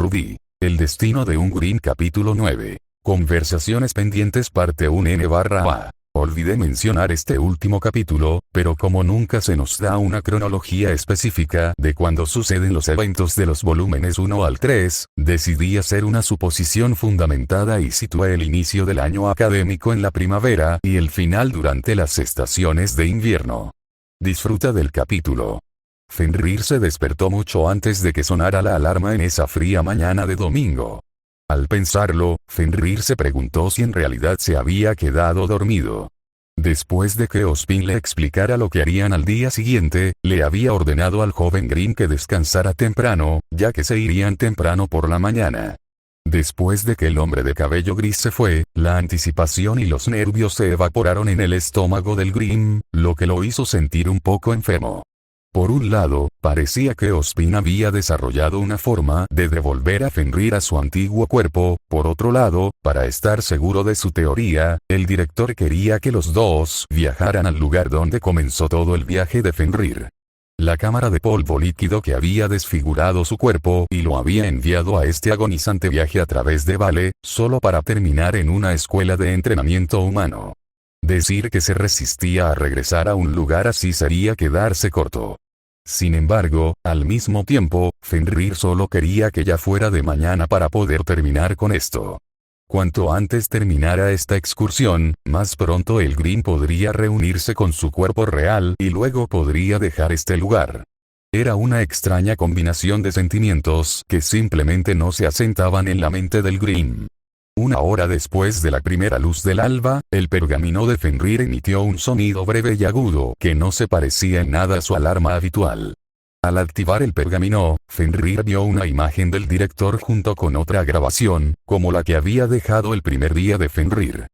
Ruby. El destino de un Grimm capítulo 9. Conversaciones pendientes parte 1N/A. Olvidé mencionar este último capítulo, pero como nunca se nos da una cronología específica de cuándo suceden los eventos de los volúmenes 1 al 3, decidí hacer una suposición fundamentada y situé el inicio del año académico en la primavera y el final durante las estaciones de invierno. Disfruta del capítulo. Fenrir se despertó mucho antes de que sonara la alarma en esa fría mañana de domingo. Al pensarlo, Fenrir se preguntó si en realidad se había quedado dormido. Después de que Ozpin le explicara lo que harían al día siguiente, le había ordenado al joven Grimm que descansara temprano, ya que se irían temprano por la mañana. Después de que el hombre de cabello gris se fue, la anticipación y los nervios se evaporaron en el estómago del Grimm, lo que lo hizo sentir un poco enfermo. Por un lado, parecía que Ozpin había desarrollado una forma de devolver a Fenrir a su antiguo cuerpo, por otro lado, para estar seguro de su teoría, el director quería que los dos viajaran al lugar donde comenzó todo el viaje de Fenrir. La cámara de polvo líquido que había desfigurado su cuerpo y lo había enviado a este agonizante viaje a través de Vale, solo para terminar en una escuela de entrenamiento humano. Decir que se resistía a regresar a un lugar así sería quedarse corto. Sin embargo, al mismo tiempo, Fenrir solo quería que ya fuera de mañana para poder terminar con esto. Cuanto antes terminara esta excursión, más pronto el Grimm podría reunirse con su cuerpo real y luego podría dejar este lugar. Era una extraña combinación de sentimientos que simplemente no se asentaban en la mente del Grimm. Una hora después de la primera luz del alba, el pergamino de Fenrir emitió un sonido breve y agudo que no se parecía en nada a su alarma habitual. Al activar el pergamino, Fenrir vio una imagen del director junto con otra grabación, como la que había dejado el primer día de Fenrir.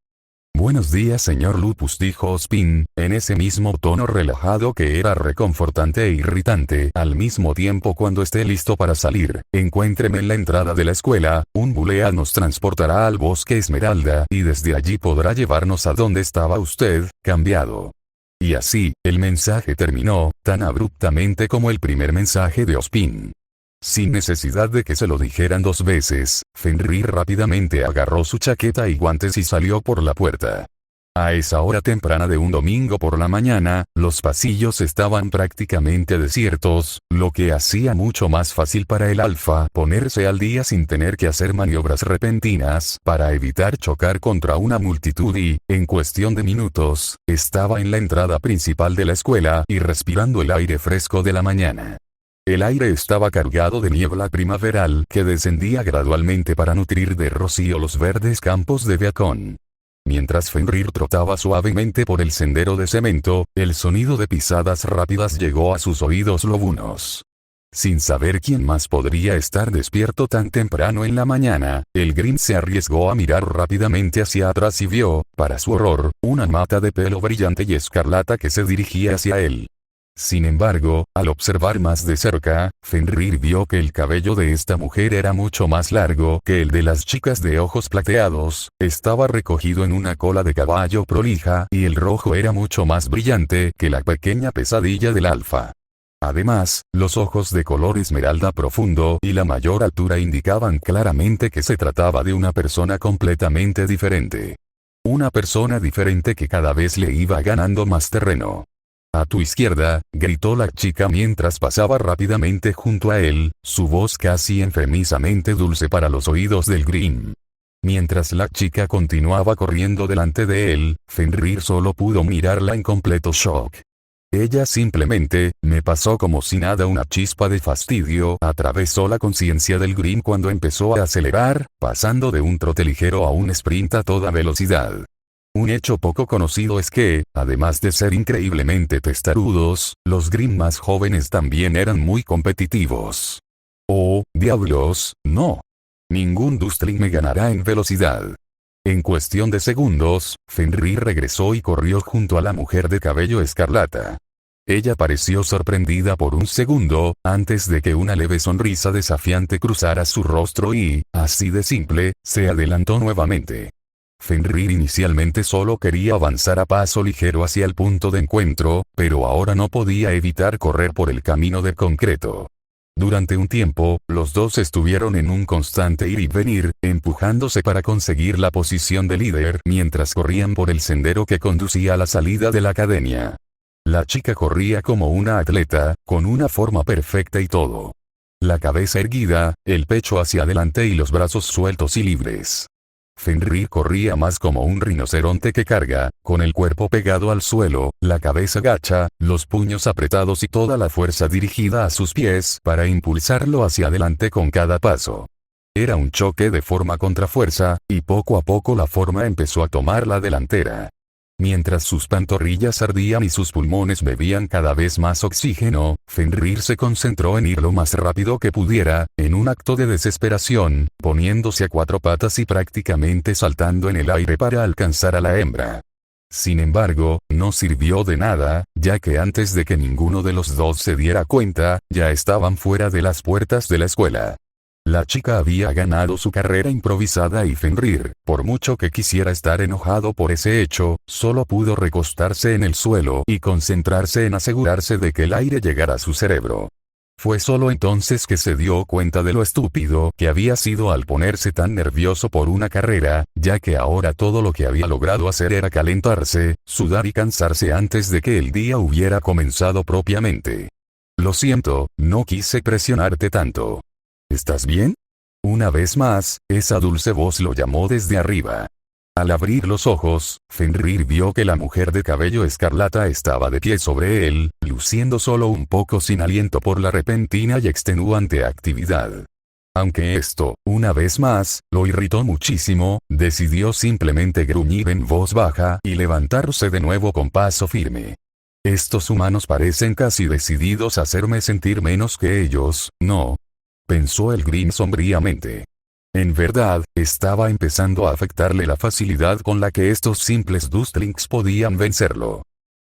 «Buenos días señor Lupus», dijo Ozpin, en ese mismo tono relajado que era reconfortante e irritante al mismo tiempo. «Cuando esté listo para salir, encuéntreme en la entrada de la escuela, un bulea nos transportará al bosque Esmeralda y desde allí podrá llevarnos a donde estaba usted, cambiado». Y así, el mensaje terminó, tan abruptamente como el primer mensaje de Ozpin. Sin necesidad de que se lo dijeran dos veces, Fenrir rápidamente agarró su chaqueta y guantes y salió por la puerta. A esa hora temprana de un domingo por la mañana, los pasillos estaban prácticamente desiertos, lo que hacía mucho más fácil para el Alfa ponerse al día sin tener que hacer maniobras repentinas para evitar chocar contra una multitud y, en cuestión de minutos, estaba en la entrada principal de la escuela y respirando el aire fresco de la mañana. El aire estaba cargado de niebla primaveral que descendía gradualmente para nutrir de rocío los verdes campos de Beacon. Mientras Fenrir trotaba suavemente por el sendero de cemento, el sonido de pisadas rápidas llegó a sus oídos lobunos. Sin saber quién más podría estar despierto tan temprano en la mañana, el Grimm se arriesgó a mirar rápidamente hacia atrás y vio, para su horror, una mata de pelo brillante y escarlata que se dirigía hacia él. Sin embargo, al observar más de cerca, Fenrir vio que el cabello de esta mujer era mucho más largo que el de las chicas de ojos plateados, estaba recogido en una cola de caballo prolija y el rojo era mucho más brillante que la pequeña pesadilla del Alfa. Además, los ojos de color esmeralda profundo y la mayor altura indicaban claramente que se trataba de una persona completamente diferente. Una persona diferente que cada vez le iba ganando más terreno. «A tu izquierda», gritó la chica mientras pasaba rápidamente junto a él, su voz casi enfermizamente dulce para los oídos del Grimm. Mientras la chica continuaba corriendo delante de él, Fenrir solo pudo mirarla en completo shock. Ella simplemente, me pasó como si nada. Una chispa de fastidio atravesó la conciencia del Grimm cuando empezó a acelerar, pasando de un trote ligero a un sprint a toda velocidad. Un hecho poco conocido es que, además de ser increíblemente testarudos, los Grimm más jóvenes también eran muy competitivos. ¡Oh, diablos, no! Ningún Dustling me ganará en velocidad. En cuestión de segundos, Fenrir regresó y corrió junto a la mujer de cabello escarlata. Ella pareció sorprendida por un segundo, antes de que una leve sonrisa desafiante cruzara su rostro y, así de simple, se adelantó nuevamente. Fenrir inicialmente solo quería avanzar a paso ligero hacia el punto de encuentro, pero ahora no podía evitar correr por el camino de concreto. Durante un tiempo, los dos estuvieron en un constante ir y venir, empujándose para conseguir la posición de líder mientras corrían por el sendero que conducía a la salida de la academia. La chica corría como una atleta, con una forma perfecta y todo. La cabeza erguida, el pecho hacia adelante y los brazos sueltos y libres. Fenrir corría más como un rinoceronte que carga, con el cuerpo pegado al suelo, la cabeza gacha, los puños apretados y toda la fuerza dirigida a sus pies para impulsarlo hacia adelante con cada paso. Era un choque de forma contra fuerza, y poco a poco la forma empezó a tomar la delantera. Mientras sus pantorrillas ardían y sus pulmones bebían cada vez más oxígeno, Fenrir se concentró en ir lo más rápido que pudiera, en un acto de desesperación, poniéndose a cuatro patas y prácticamente saltando en el aire para alcanzar a la hembra. Sin embargo, no sirvió de nada, ya que antes de que ninguno de los dos se diera cuenta, ya estaban fuera de las puertas de la escuela. La chica había ganado su carrera improvisada y Fenrir, por mucho que quisiera estar enojado por ese hecho, solo pudo recostarse en el suelo y concentrarse en asegurarse de que el aire llegara a su cerebro. Fue solo entonces que se dio cuenta de lo estúpido que había sido al ponerse tan nervioso por una carrera, ya que ahora todo lo que había logrado hacer era calentarse, sudar y cansarse antes de que el día hubiera comenzado propiamente. Lo siento, no quise presionarte tanto. ¿Estás bien? Una vez más, esa dulce voz lo llamó desde arriba. Al abrir los ojos, Fenrir vio que la mujer de cabello escarlata estaba de pie sobre él, luciendo solo un poco sin aliento por la repentina y extenuante actividad. Aunque esto, una vez más, lo irritó muchísimo, decidió simplemente gruñir en voz baja y levantarse de nuevo con paso firme. Estos humanos parecen casi decididos a hacerme sentir menos que ellos, ¿no? Pensó el Grimm sombríamente. En verdad, estaba empezando a afectarle la facilidad con la que estos simples Dustlings podían vencerlo.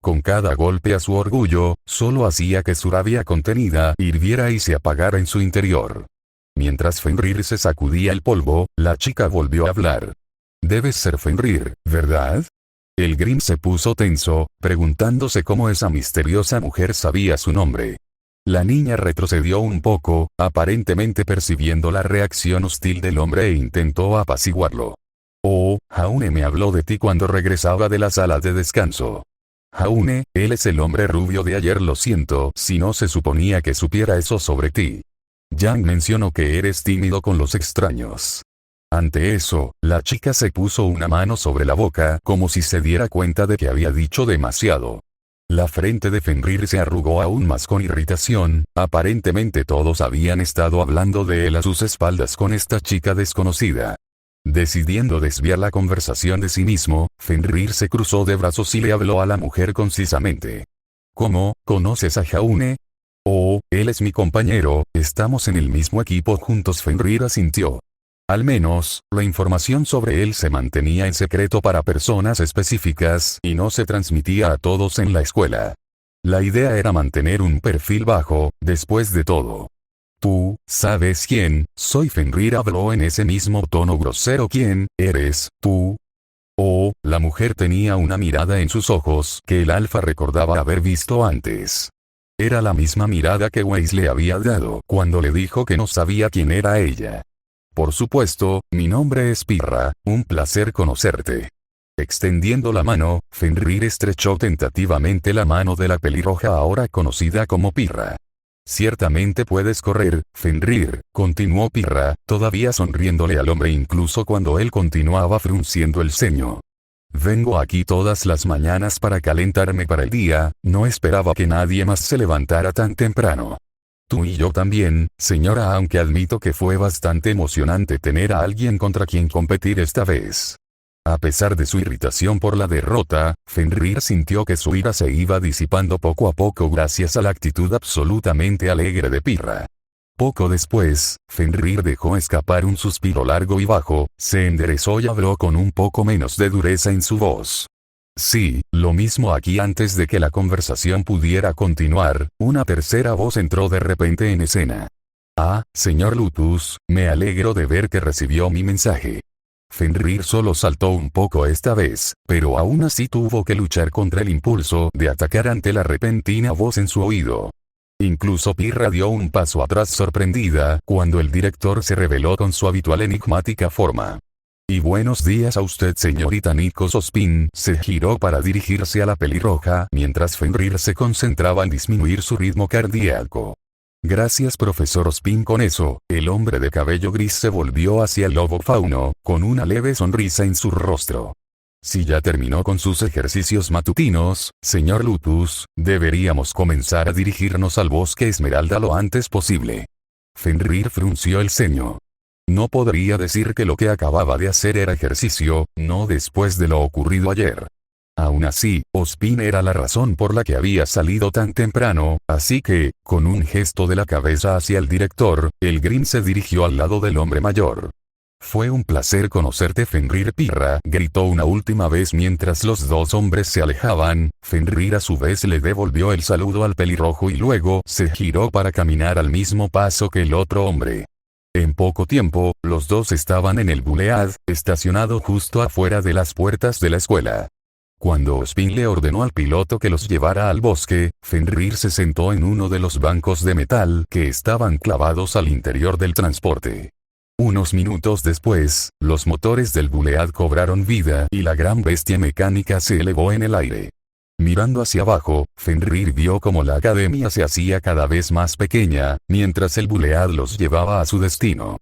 Con cada golpe a su orgullo, solo hacía que su rabia contenida hirviera y se apagara en su interior. Mientras Fenrir se sacudía el polvo, la chica volvió a hablar. Debes ser Fenrir, ¿verdad? El Grimm se puso tenso, preguntándose cómo esa misteriosa mujer sabía su nombre. La niña retrocedió un poco, aparentemente percibiendo la reacción hostil del hombre e intentó apaciguarlo. Oh, Jaune me habló de ti cuando regresaba de la sala de descanso. Jaune, él es el hombre rubio de ayer. Lo siento si no se suponía que supiera eso sobre ti. Yang mencionó que eres tímido con los extraños. Ante eso, la chica se puso una mano sobre la boca como si se diera cuenta de que había dicho demasiado. La frente de Fenrir se arrugó aún más con irritación, aparentemente todos habían estado hablando de él a sus espaldas con esta chica desconocida. Decidiendo desviar la conversación de sí mismo, Fenrir se cruzó de brazos y le habló a la mujer concisamente. ¿Cómo? ¿Conoces a Jaune? Oh, él es mi compañero, estamos en el mismo equipo juntos. Fenrir asintió. Al menos, la información sobre él se mantenía en secreto para personas específicas y no se transmitía a todos en la escuela. La idea era mantener un perfil bajo, después de todo. Tú, ¿sabes quién? Soy Fenrir. Habló en ese mismo tono grosero. ¿Quién eres, tú? Oh, la mujer tenía una mirada en sus ojos que el alfa recordaba haber visto antes. Era la misma mirada que Weiss le había dado cuando le dijo que no sabía quién era ella. Por supuesto, mi nombre es Pirra, un placer conocerte. Extendiendo la mano, Fenrir estrechó tentativamente la mano de la pelirroja ahora conocida como Pirra. Ciertamente puedes correr, Fenrir, continuó Pirra, todavía sonriéndole al hombre incluso cuando él continuaba frunciendo el ceño. Vengo aquí todas las mañanas para calentarme para el día, no esperaba que nadie más se levantara tan temprano. Tú y yo también, señora, aunque admito que fue bastante emocionante tener a alguien contra quien competir esta vez. A pesar de su irritación por la derrota, Fenrir sintió que su ira se iba disipando poco a poco gracias a la actitud absolutamente alegre de Pirra. Poco después, Fenrir dejó escapar un suspiro largo y bajo, se enderezó y habló con un poco menos de dureza en su voz. Sí, lo mismo aquí. Antes de que la conversación pudiera continuar, una tercera voz entró de repente en escena. Ah, señor Lutus, me alegro de ver que recibió mi mensaje. Fenrir solo saltó un poco esta vez, pero aún así tuvo que luchar contra el impulso de atacar ante la repentina voz en su oído. Incluso Pirra dio un paso atrás sorprendida cuando el director se reveló con su habitual enigmática forma. Y buenos días a usted, señorita Nikos Ospin. Se giró para dirigirse a la pelirroja mientras Fenrir se concentraba en disminuir su ritmo cardíaco. Gracias, profesor Ospin. Con eso, el hombre de cabello gris se volvió hacia el lobo fauno, con una leve sonrisa en su rostro. Si ya terminó con sus ejercicios matutinos, señor Lupus, deberíamos comenzar a dirigirnos al bosque Esmeralda lo antes posible. Fenrir frunció el ceño. No podría decir que lo que acababa de hacer era ejercicio, no después de lo ocurrido ayer. Aún así, Ospin era la razón por la que había salido tan temprano, así que, con un gesto de la cabeza hacia el director, el Grimm se dirigió al lado del hombre mayor. Fue un placer conocerte, Fenrir. Pirra gritó una última vez mientras los dos hombres se alejaban. Fenrir a su vez le devolvió el saludo al pelirrojo y luego se giró para caminar al mismo paso que el otro hombre. En poco tiempo, los dos estaban en el Bulead, estacionado justo afuera de las puertas de la escuela. Cuando Ospin le ordenó al piloto que los llevara al bosque, Fenrir se sentó en uno de los bancos de metal que estaban clavados al interior del transporte. Unos minutos después, los motores del Bulead cobraron vida y la gran bestia mecánica se elevó en el aire. Mirando hacia abajo, Fenrir vio cómo la academia se hacía cada vez más pequeña, mientras el Bulead los llevaba a su destino.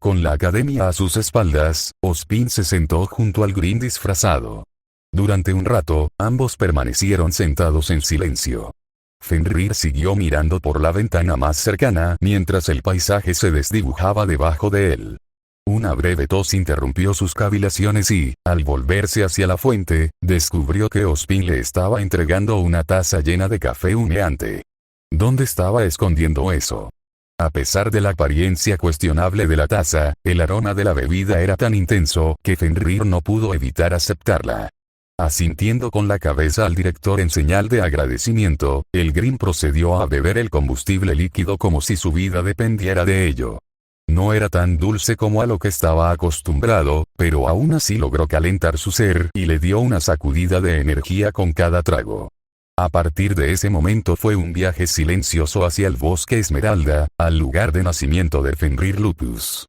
Con la academia a sus espaldas, Ospin se sentó junto al Grimm disfrazado. Durante un rato, ambos permanecieron sentados en silencio. Fenrir siguió mirando por la ventana más cercana mientras el paisaje se desdibujaba debajo de él. Una breve tos interrumpió sus cavilaciones y, al volverse hacia la fuente, descubrió que Ospin le estaba entregando una taza llena de café humeante. ¿Dónde estaba escondiendo eso? A pesar de la apariencia cuestionable de la taza, el aroma de la bebida era tan intenso que Fenrir no pudo evitar aceptarla. Asintiendo con la cabeza al director en señal de agradecimiento, el Grimm procedió a beber el combustible líquido como si su vida dependiera de ello. No era tan dulce como a lo que estaba acostumbrado, pero aún así logró calentar su ser y le dio una sacudida de energía con cada trago. A partir de ese momento fue un viaje silencioso hacia el bosque Esmeralda, al lugar de nacimiento de Fenrir Lupus.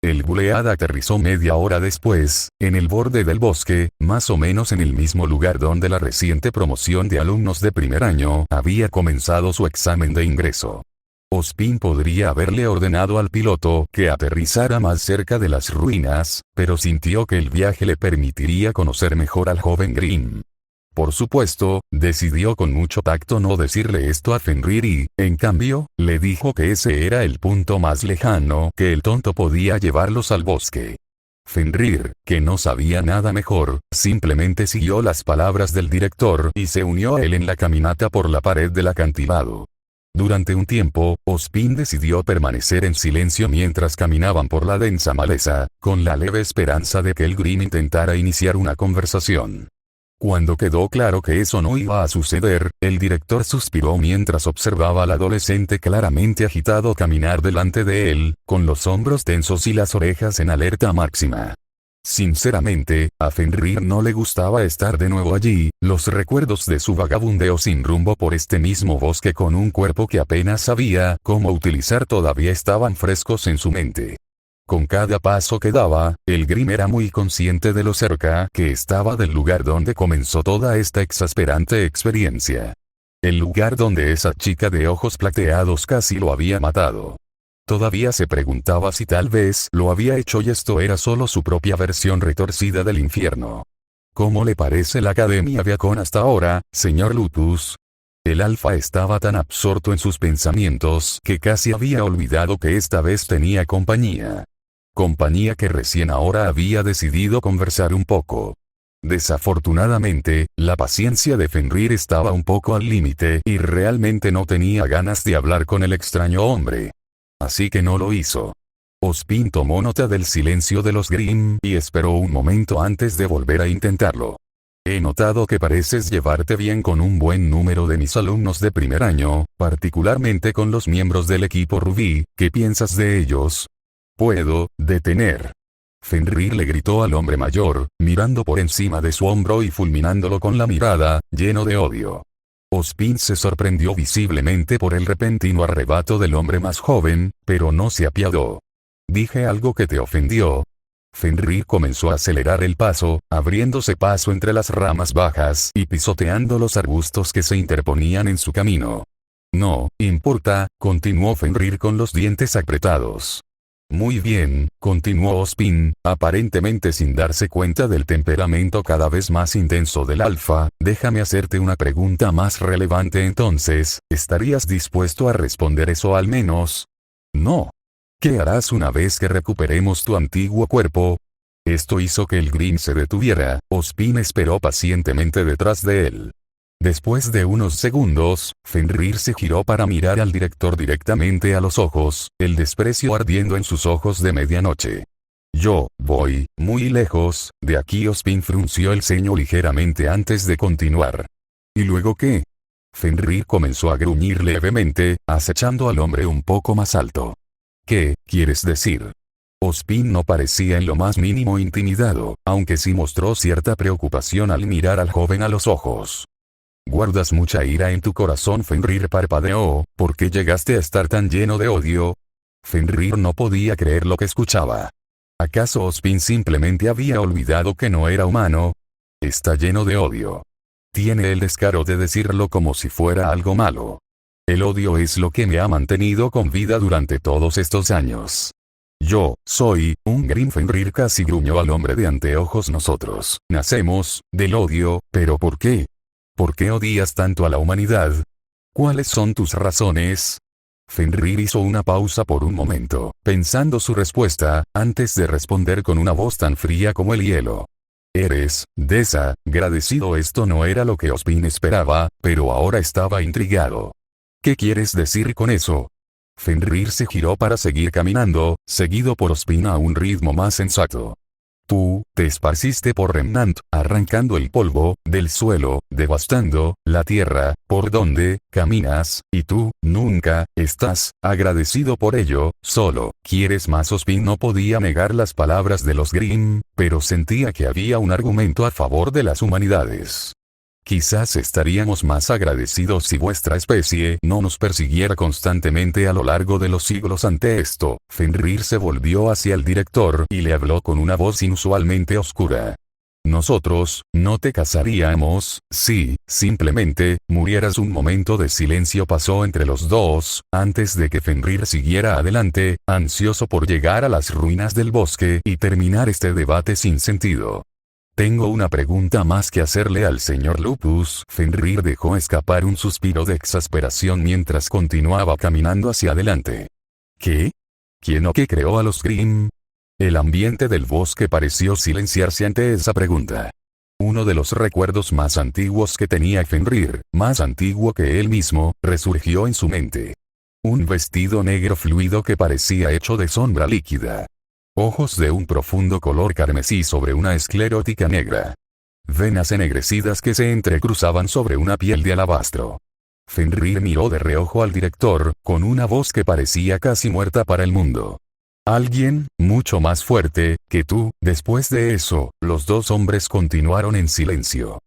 El Bulead aterrizó media hora después, en el borde del bosque, más o menos en el mismo lugar donde la reciente promoción de alumnos de primer año había comenzado su examen de ingreso. Ospin podría haberle ordenado al piloto que aterrizara más cerca de las ruinas, pero sintió que el viaje le permitiría conocer mejor al joven Grimm. Por supuesto, decidió con mucho tacto no decirle esto a Fenrir y, en cambio, le dijo que ese era el punto más lejano que el tonto podía llevarlos al bosque. Fenrir, que no sabía nada mejor, simplemente siguió las palabras del director y se unió a él en la caminata por la pared del acantilado. Durante un tiempo, Ospin decidió permanecer en silencio mientras caminaban por la densa maleza, con la leve esperanza de que el Grimm intentara iniciar una conversación. Cuando quedó claro que eso no iba a suceder, el director suspiró mientras observaba al adolescente claramente agitado caminar delante de él, con los hombros tensos y las orejas en alerta máxima. Sinceramente, a Fenrir no le gustaba estar de nuevo allí, los recuerdos de su vagabundeo sin rumbo por este mismo bosque con un cuerpo que apenas sabía cómo utilizar todavía estaban frescos en su mente. Con cada paso que daba, el Grimm era muy consciente de lo cerca que estaba del lugar donde comenzó toda esta exasperante experiencia. El lugar donde esa chica de ojos plateados casi lo había matado. Todavía se preguntaba si tal vez lo había hecho y esto era solo su propia versión retorcida del infierno. ¿Cómo le parece la Academia Viacon hasta ahora, señor Lupus? El alfa estaba tan absorto en sus pensamientos que casi había olvidado que esta vez tenía compañía. Compañía que recién ahora había decidido conversar un poco. Desafortunadamente, la paciencia de Fenrir estaba un poco al límite y realmente no tenía ganas de hablar con el extraño hombre. Así que no lo hizo. Ospin tomó nota del silencio de los Grimm y esperó un momento antes de volver a intentarlo. He notado que pareces llevarte bien con un buen número de mis alumnos de primer año, particularmente con los miembros del equipo Rubí. ¿Qué piensas de ellos? ¿Puedo detener? Fenrir le gritó al hombre mayor, mirando por encima de su hombro y fulminándolo con la mirada, lleno de odio. Ozpin se sorprendió visiblemente por el repentino arrebato del hombre más joven, pero no se apiadó. ¿Dije algo que te ofendió? Fenrir comenzó a acelerar el paso, abriéndose paso entre las ramas bajas y pisoteando los arbustos que se interponían en su camino. No importa, continuó Fenrir con los dientes apretados. Muy bien, continuó Ozpin, aparentemente sin darse cuenta del temperamento cada vez más intenso del alfa. Déjame hacerte una pregunta más relevante entonces, ¿estarías dispuesto a responder eso al menos? No. ¿Qué harás una vez que recuperemos tu antiguo cuerpo? Esto hizo que el Grimm se detuviera. Ozpin esperó pacientemente detrás de él. Después de unos segundos, Fenrir se giró para mirar al director directamente a los ojos, el desprecio ardiendo en sus ojos de medianoche. Yo voy muy lejos de aquí. Ozpin frunció el ceño ligeramente antes de continuar. ¿Y luego qué? Fenrir comenzó a gruñir levemente, acechando al hombre un poco más alto. ¿Qué quieres decir? Ozpin no parecía en lo más mínimo intimidado, aunque sí mostró cierta preocupación al mirar al joven a los ojos. ¿Guardas mucha ira en tu corazón? Fenrir parpadeó. ¿Por qué llegaste a estar tan lleno de odio? Fenrir no podía creer lo que escuchaba. ¿Acaso Ozpin simplemente había olvidado que no era humano? Está lleno de odio. Tiene el descaro de decirlo como si fuera algo malo. El odio es lo que me ha mantenido con vida durante todos estos años. Yo soy un Grimm. Fenrir casi gruñó al hombre de anteojos. Nosotros nacemos del odio, ¿pero por qué? ¿Por qué odias tanto a la humanidad? ¿Cuáles son tus razones? Fenrir hizo una pausa por un momento, pensando su respuesta, antes de responder con una voz tan fría como el hielo. Eres desagradecido. Esto no era lo que Ozpin esperaba, pero ahora estaba intrigado. ¿Qué quieres decir con eso? Fenrir se giró para seguir caminando, seguido por Ozpin a un ritmo más sensato. Tú te esparciste por Remnant, arrancando el polvo del suelo, devastando la tierra por donde caminas, y tú nunca estás agradecido por ello, solo quieres más. Ozpin no podía negar las palabras de los Grimm, pero sentía que había un argumento a favor de las humanidades. Quizás estaríamos más agradecidos si vuestra especie no nos persiguiera constantemente a lo largo de los siglos. Ante esto, Fenrir se volvió hacia el director y le habló con una voz inusualmente oscura. Nosotros no te cazaríamos si simplemente murieras. Un momento de silencio pasó entre los dos, antes de que Fenrir siguiera adelante, ansioso por llegar a las ruinas del bosque y terminar este debate sin sentido. Tengo una pregunta más que hacerle al señor Lupus. Fenrir dejó escapar un suspiro de exasperación mientras continuaba caminando hacia adelante. ¿Qué? ¿Quién o qué creó a los Grimm? El ambiente del bosque pareció silenciarse ante esa pregunta. Uno de los recuerdos más antiguos que tenía Fenrir, más antiguo que él mismo, resurgió en su mente. Un vestido negro fluido que parecía hecho de sombra líquida. Ojos de un profundo color carmesí sobre una esclerótica negra. Venas ennegrecidas que se entrecruzaban sobre una piel de alabastro. Fenrir miró de reojo al director, con una voz que parecía casi muerta para el mundo. Alguien, mucho más fuerte, que tú. Después de eso, los dos hombres continuaron en silencio.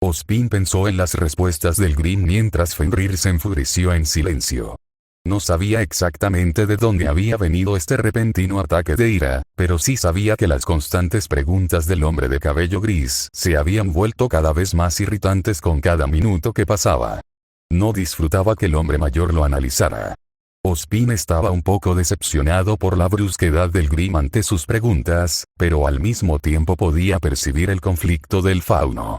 Ozpin pensó en las respuestas del Grimm mientras Fenrir se enfureció en silencio. No sabía exactamente de dónde había venido este repentino ataque de ira, pero sí sabía que las constantes preguntas del hombre de cabello gris se habían vuelto cada vez más irritantes con cada minuto que pasaba. No disfrutaba que el hombre mayor lo analizara. Ozpin estaba un poco decepcionado por la brusquedad del Grimm ante sus preguntas, pero al mismo tiempo podía percibir el conflicto del fauno.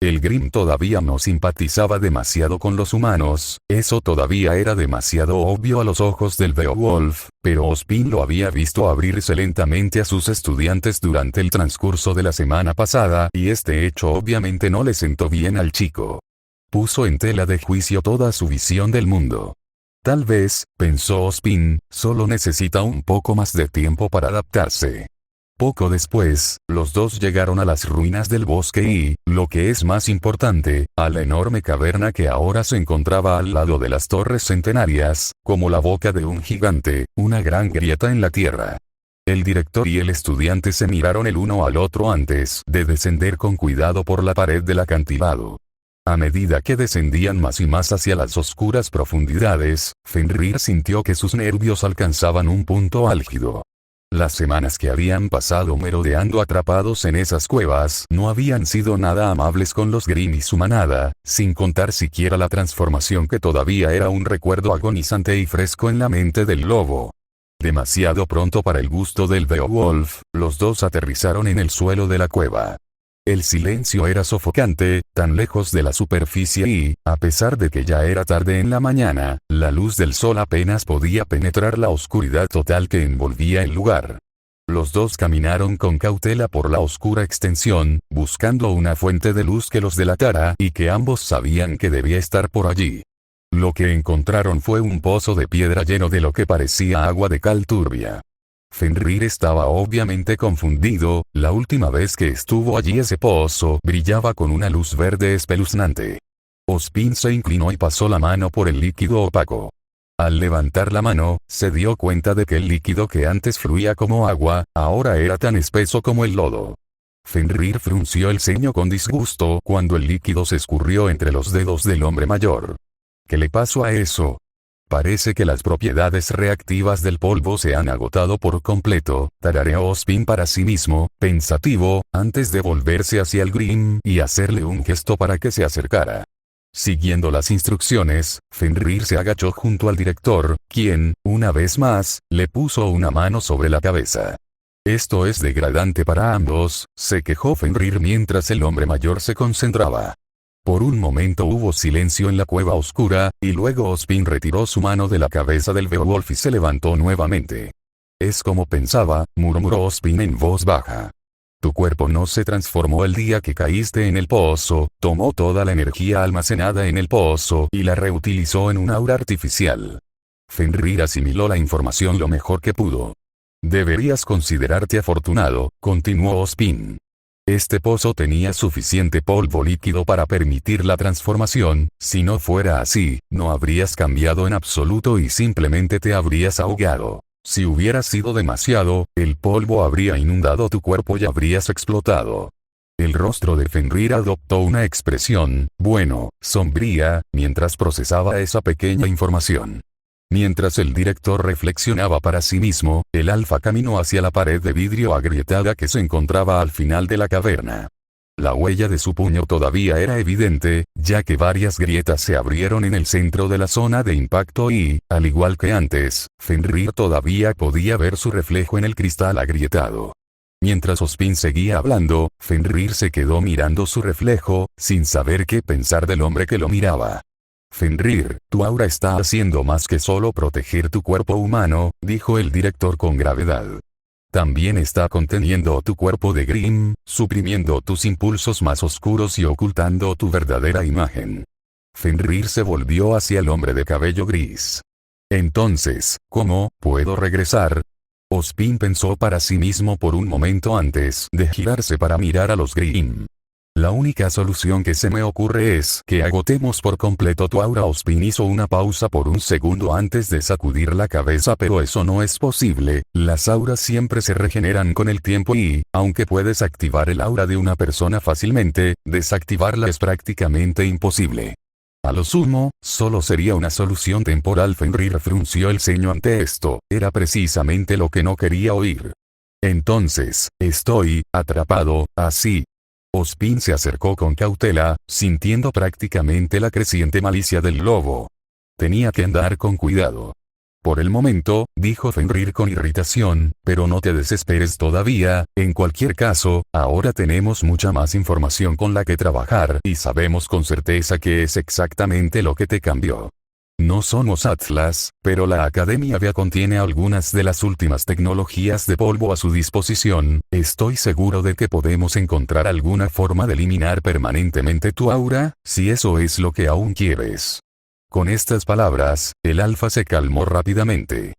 El Grimm todavía no simpatizaba demasiado con los humanos, eso todavía era demasiado obvio a los ojos del Beowulf, pero Ozpin lo había visto abrirse lentamente a sus estudiantes durante el transcurso de la semana pasada y este hecho obviamente no le sentó bien al chico. Puso en tela de juicio toda su visión del mundo. Tal vez, pensó Ozpin, solo necesita un poco más de tiempo para adaptarse. Poco después, los dos llegaron a las ruinas del bosque y, lo que es más importante, a la enorme caverna que ahora se encontraba al lado de las torres centenarias, como la boca de un gigante, una gran grieta en la tierra. El director y el estudiante se miraron el uno al otro antes de descender con cuidado por la pared del acantilado. A medida que descendían más y más hacia las oscuras profundidades, Fenrir sintió que sus nervios alcanzaban un punto álgido. Las semanas que habían pasado merodeando atrapados en esas cuevas no habían sido nada amables con los Grimm y su manada, sin contar siquiera la transformación que todavía era un recuerdo agonizante y fresco en la mente del lobo. Demasiado pronto para el gusto del Beowulf, los dos aterrizaron en el suelo de la cueva. El silencio era sofocante, tan lejos de la superficie y, a pesar de que ya era tarde en la mañana, la luz del sol apenas podía penetrar la oscuridad total que envolvía el lugar. Los dos caminaron con cautela por la oscura extensión, buscando una fuente de luz que los delatara y que ambos sabían que debía estar por allí. Lo que encontraron fue un pozo de piedra lleno de lo que parecía agua de cal turbia. Fenrir estaba obviamente confundido, la última vez que estuvo allí ese pozo brillaba con una luz verde espeluznante. Ozpin se inclinó y pasó la mano por el líquido opaco. Al levantar la mano, se dio cuenta de que el líquido que antes fluía como agua, ahora era tan espeso como el lodo. Fenrir frunció el ceño con disgusto cuando el líquido se escurrió entre los dedos del hombre mayor. ¿Qué le pasó a eso? Parece que las propiedades reactivas del polvo se han agotado por completo, tarareó Ozpin para sí mismo, pensativo, antes de volverse hacia el Grimm y hacerle un gesto para que se acercara. Siguiendo las instrucciones, Fenrir se agachó junto al director, quien, una vez más, le puso una mano sobre la cabeza. Esto es degradante para ambos, se quejó Fenrir mientras el hombre mayor se concentraba. Por un momento hubo silencio en la cueva oscura, y luego Ozpin retiró su mano de la cabeza del Beowulf y se levantó nuevamente. Es como pensaba, murmuró Ozpin en voz baja. Tu cuerpo no se transformó el día que caíste en el pozo, tomó toda la energía almacenada en el pozo y la reutilizó en un aura artificial. Fenrir asimiló la información lo mejor que pudo. Deberías considerarte afortunado, continuó Ozpin. Este pozo tenía suficiente polvo líquido para permitir la transformación, si no fuera así, no habrías cambiado en absoluto y simplemente te habrías ahogado. Si hubiera sido demasiado, el polvo habría inundado tu cuerpo y habrías explotado. El rostro de Fenrir adoptó una expresión, sombría, mientras procesaba esa pequeña información. Mientras el director reflexionaba para sí mismo, el alfa caminó hacia la pared de vidrio agrietada que se encontraba al final de la caverna. La huella de su puño todavía era evidente, ya que varias grietas se abrieron en el centro de la zona de impacto y, al igual que antes, Fenrir todavía podía ver su reflejo en el cristal agrietado. Mientras Ozpin seguía hablando, Fenrir se quedó mirando su reflejo, sin saber qué pensar del hombre que lo miraba. Fenrir, tu aura está haciendo más que solo proteger tu cuerpo humano, dijo el director con gravedad. También está conteniendo tu cuerpo de Grimm, suprimiendo tus impulsos más oscuros y ocultando tu verdadera imagen. Fenrir se volvió hacia el hombre de cabello gris. Entonces, ¿cómo puedo regresar? Ozpin pensó para sí mismo por un momento antes de girarse para mirar a los Grimm. La única solución que se me ocurre es que agotemos por completo tu aura. Ozpin hizo una pausa por un segundo antes de sacudir la cabeza, pero eso no es posible, las auras siempre se regeneran con el tiempo y, aunque puedes activar el aura de una persona fácilmente, desactivarla es prácticamente imposible. A lo sumo, solo sería una solución temporal. Fenrir frunció el ceño ante esto, era precisamente lo que no quería oír. Entonces, estoy atrapado, así. Ozpin se acercó con cautela, sintiendo prácticamente la creciente malicia del lobo. Tenía que andar con cuidado. Por el momento, dijo Fenrir con irritación, pero no te desesperes todavía, en cualquier caso, ahora tenemos mucha más información con la que trabajar y sabemos con certeza qué es exactamente lo que te cambió. No somos Atlas, pero la Academia Vea contiene algunas de las últimas tecnologías de polvo a su disposición. Estoy seguro de que podemos encontrar alguna forma de eliminar permanentemente tu aura, si eso es lo que aún quieres. Con estas palabras, el alfa se calmó rápidamente.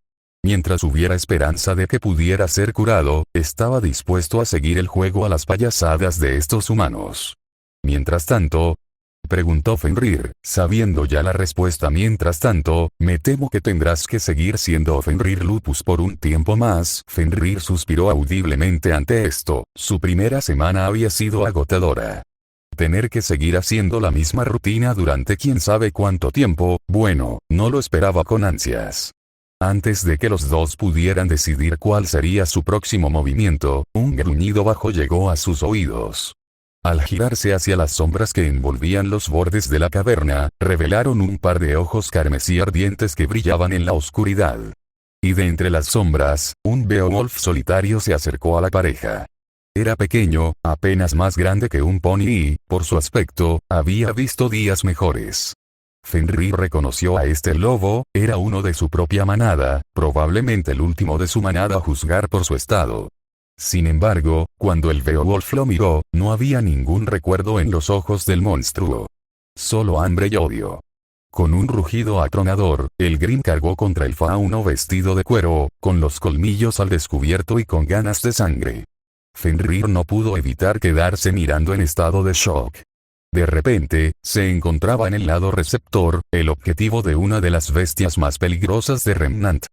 Mientras hubiera esperanza de que pudiera ser curado, estaba dispuesto a seguir el juego a las payasadas de estos humanos. Mientras tanto, preguntó Fenrir, sabiendo ya la respuesta. Mientras tanto, me temo que tendrás que seguir siendo Fenrir Lupus por un tiempo más. Fenrir suspiró audiblemente ante esto, su primera semana había sido agotadora. Tener que seguir haciendo la misma rutina durante quién sabe cuánto tiempo, bueno, no lo esperaba con ansias. Antes de que los dos pudieran decidir cuál sería su próximo movimiento, un gruñido bajo llegó a sus oídos. Al girarse hacia las sombras que envolvían los bordes de la caverna, revelaron un par de ojos carmesí ardientes que brillaban en la oscuridad. Y de entre las sombras, un Beowulf solitario se acercó a la pareja. Era pequeño, apenas más grande que un pony y, por su aspecto, había visto días mejores. Fenrir reconoció a este lobo, era uno de su propia manada, probablemente el último de su manada a juzgar por su estado. Sin embargo, cuando el Beowulf lo miró, no había ningún recuerdo en los ojos del monstruo. Solo hambre y odio. Con un rugido atronador, el Grim cargó contra el fauno vestido de cuero, con los colmillos al descubierto y con ganas de sangre. Fenrir no pudo evitar quedarse mirando en estado de shock. De repente, se encontraba en el lado receptor, el objetivo de una de las bestias más peligrosas de Remnant.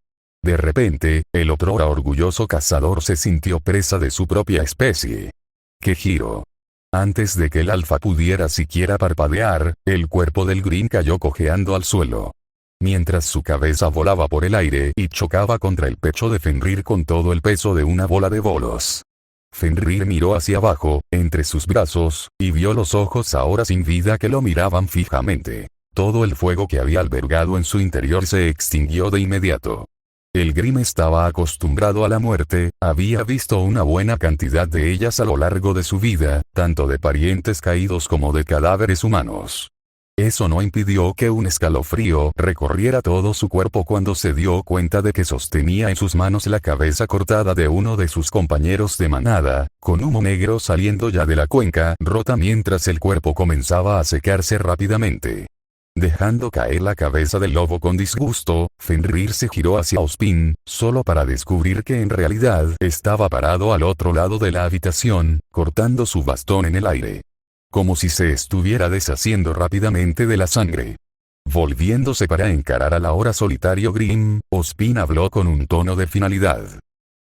De repente, el otrora orgulloso cazador se sintió presa de su propia especie. ¡Qué giro! Antes de que el alfa pudiera siquiera parpadear, el cuerpo del Grim cayó cojeando al suelo. Mientras su cabeza volaba por el aire y chocaba contra el pecho de Fenrir con todo el peso de una bola de bolos. Fenrir miró hacia abajo, entre sus brazos, y vio los ojos ahora sin vida que lo miraban fijamente. Todo el fuego que había albergado en su interior se extinguió de inmediato. El Grim estaba acostumbrado a la muerte, había visto una buena cantidad de ellas a lo largo de su vida, tanto de parientes caídos como de cadáveres humanos. Eso no impidió que un escalofrío recorriera todo su cuerpo cuando se dio cuenta de que sostenía en sus manos la cabeza cortada de uno de sus compañeros de manada, con humo negro saliendo ya de la cuenca rota mientras el cuerpo comenzaba a secarse rápidamente. Dejando caer la cabeza del lobo con disgusto, Fenrir se giró hacia Ozpin, solo para descubrir que en realidad estaba parado al otro lado de la habitación, cortando su bastón en el aire. Como si se estuviera deshaciendo rápidamente de la sangre. Volviéndose para encarar al ahora solitario Grim, Ozpin habló con un tono de finalidad.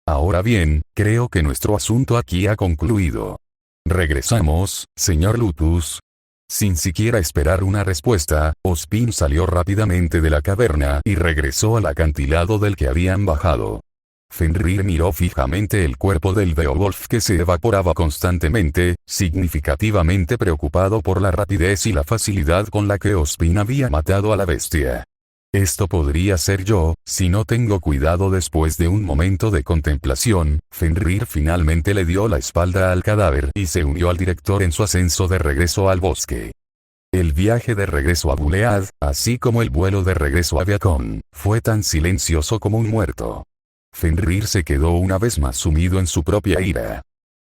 Ahora bien, creo que nuestro asunto aquí ha concluido. Regresamos, señor Lupus. Sin siquiera esperar una respuesta, Ozpin salió rápidamente de la caverna y regresó al acantilado del que habían bajado. Fenrir miró fijamente el cuerpo del Beowulf que se evaporaba constantemente, significativamente preocupado por la rapidez y la facilidad con la que Ozpin había matado a la bestia. Esto podría ser yo, si no tengo cuidado. Después de un momento de contemplación, Fenrir finalmente le dio la espalda al cadáver y se unió al director en su ascenso de regreso al bosque. El viaje de regreso a Bulead, así como el vuelo de regreso a Beacon, fue tan silencioso como un muerto. Fenrir se quedó una vez más sumido en su propia ira.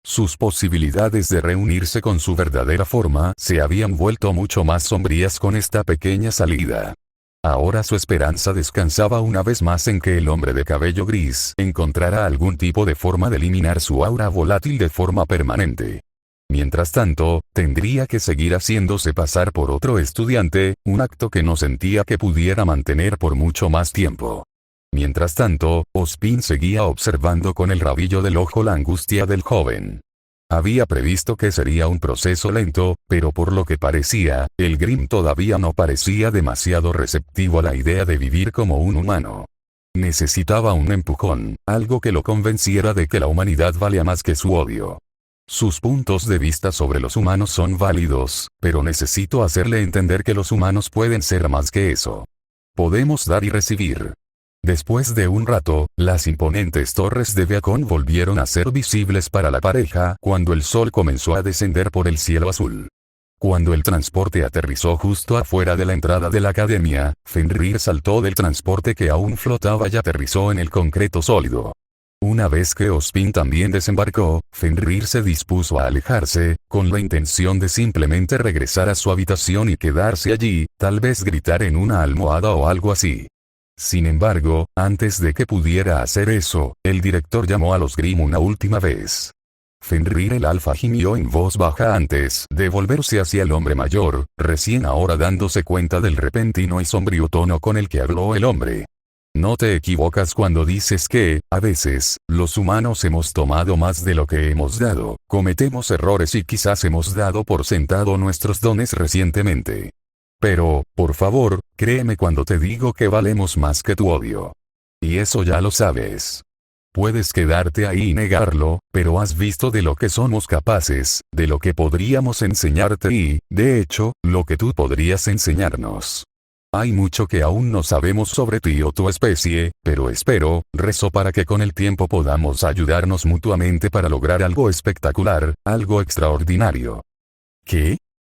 Sus posibilidades de reunirse con su verdadera forma se habían vuelto mucho más sombrías con esta pequeña salida. Ahora su esperanza descansaba una vez más en que el hombre de cabello gris encontrara algún tipo de forma de eliminar su aura volátil de forma permanente. Mientras tanto, tendría que seguir haciéndose pasar por otro estudiante, un acto que no sentía que pudiera mantener por mucho más tiempo. Mientras tanto, Ozpin seguía observando con el rabillo del ojo la angustia del joven. Había previsto que sería un proceso lento, pero por lo que parecía, el Grim todavía no parecía demasiado receptivo a la idea de vivir como un humano. Necesitaba un empujón, algo que lo convenciera de que la humanidad valía más que su odio. Sus puntos de vista sobre los humanos son válidos, pero necesito hacerle entender que los humanos pueden ser más que eso. Podemos dar y recibir. Después de un rato, las imponentes torres de Beacon volvieron a ser visibles para la pareja cuando el sol comenzó a descender por el cielo azul. Cuando el transporte aterrizó justo afuera de la entrada de la academia, Fenrir saltó del transporte que aún flotaba y aterrizó en el concreto sólido. Una vez que Ozpin también desembarcó, Fenrir se dispuso a alejarse, con la intención de simplemente regresar a su habitación y quedarse allí, tal vez gritar en una almohada o algo así. Sin embargo, antes de que pudiera hacer eso, el director llamó a los Grim una última vez. Fenrir el alfa gimió en voz baja antes de volverse hacia el hombre mayor, recién ahora dándose cuenta del repentino y sombrío tono con el que habló el hombre. No te equivocas cuando dices que, a veces, los humanos hemos tomado más de lo que hemos dado, cometemos errores y quizás hemos dado por sentado nuestros dones recientemente. Pero, por favor, créeme cuando te digo que valemos más que tu odio. Y eso ya lo sabes. Puedes quedarte ahí y negarlo, pero has visto de lo que somos capaces, de lo que podríamos enseñarte y, de hecho, lo que tú podrías enseñarnos. Hay mucho que aún no sabemos sobre ti o tu especie, pero rezo para que con el tiempo podamos ayudarnos mutuamente para lograr algo espectacular, algo extraordinario. ¿Qué?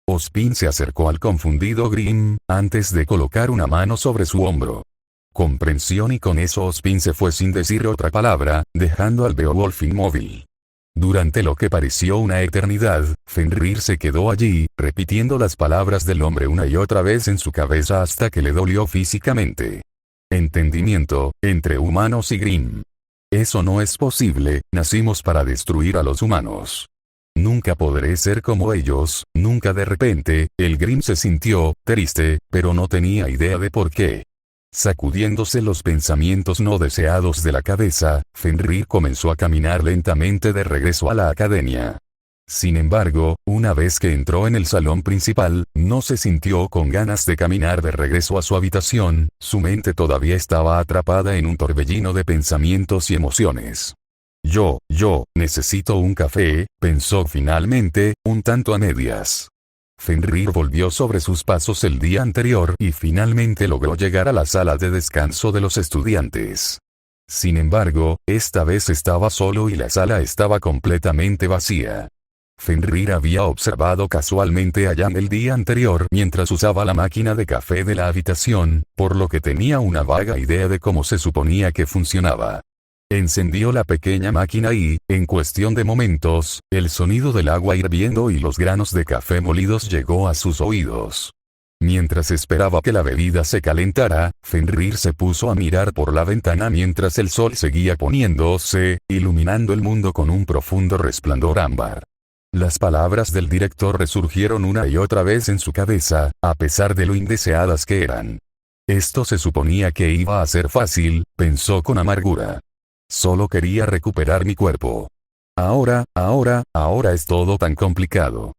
Ozpin se acercó al confundido Grimm, antes de colocar una mano sobre su hombro. Comprensión, y con eso Ozpin se fue sin decir otra palabra, dejando al Beowulf inmóvil. Durante lo que pareció una eternidad, Fenrir se quedó allí, repitiendo las palabras del hombre una y otra vez en su cabeza hasta que le dolió físicamente. Entendimiento, entre humanos y Grimm. Eso no es posible, nacimos para destruir a los humanos. Nunca podré ser como ellos, nunca. De repente, el Grimm se sintió triste, pero no tenía idea de por qué. Sacudiéndose los pensamientos no deseados de la cabeza, Fenrir comenzó a caminar lentamente de regreso a la academia. Sin embargo, una vez que entró en el salón principal, no se sintió con ganas de caminar de regreso a su habitación, su mente todavía estaba atrapada en un torbellino de pensamientos y emociones. Yo necesito un café, pensó finalmente, un tanto a medias. Fenrir volvió sobre sus pasos el día anterior y finalmente logró llegar a la sala de descanso de los estudiantes. Sin embargo, esta vez estaba solo y la sala estaba completamente vacía. Fenrir había observado casualmente a Jan el día anterior mientras usaba la máquina de café de la habitación, por lo que tenía una vaga idea de cómo se suponía que funcionaba. Encendió la pequeña máquina y, en cuestión de momentos, el sonido del agua hirviendo y los granos de café molidos llegó a sus oídos. Mientras esperaba que la bebida se calentara, Fenrir se puso a mirar por la ventana mientras el sol seguía poniéndose, iluminando el mundo con un profundo resplandor ámbar. Las palabras del director resurgieron una y otra vez en su cabeza, a pesar de lo indeseadas que eran. Esto se suponía que iba a ser fácil, pensó con amargura. Solo quería recuperar mi cuerpo. Ahora es todo tan complicado.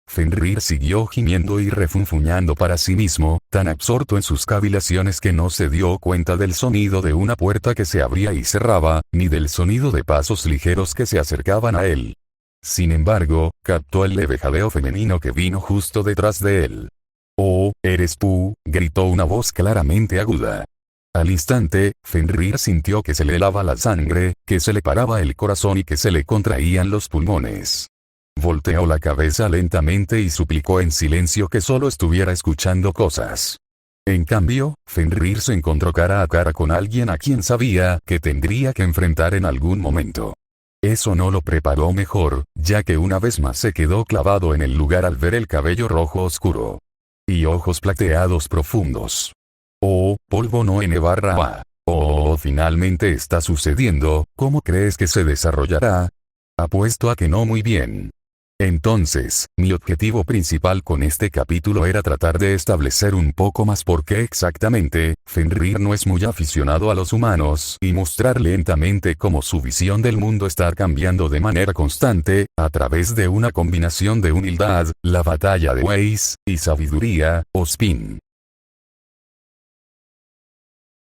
Fenrir siguió gimiendo y refunfuñando para sí mismo, tan absorto en sus cavilaciones que no se dio cuenta del sonido de una puerta que se abría y cerraba, ni del sonido de pasos ligeros que se acercaban a él. Sin embargo, captó el leve jadeo femenino que vino justo detrás de él. «Oh, eres tú», gritó una voz claramente aguda. Al instante, Fenrir sintió que se le helaba la sangre, que se le paraba el corazón y que se le contraían los pulmones. Volteó la cabeza lentamente y suplicó en silencio que solo estuviera escuchando cosas. En cambio, Fenrir se encontró cara a cara con alguien a quien sabía que tendría que enfrentar en algún momento. Eso no lo preparó mejor, ya que una vez más se quedó clavado en el lugar al ver el cabello rojo oscuro. Y ojos plateados profundos. Oh, polvo no n/a. Oh, finalmente está sucediendo, ¿cómo crees que se desarrollará? Apuesto a que no muy bien. Entonces, mi objetivo principal con este capítulo era tratar de establecer un poco más por qué exactamente, Fenrir no es muy aficionado a los humanos y mostrar lentamente cómo su visión del mundo está cambiando de manera constante, a través de una combinación de humildad, la batalla de Weiss, y sabiduría, Ozpin.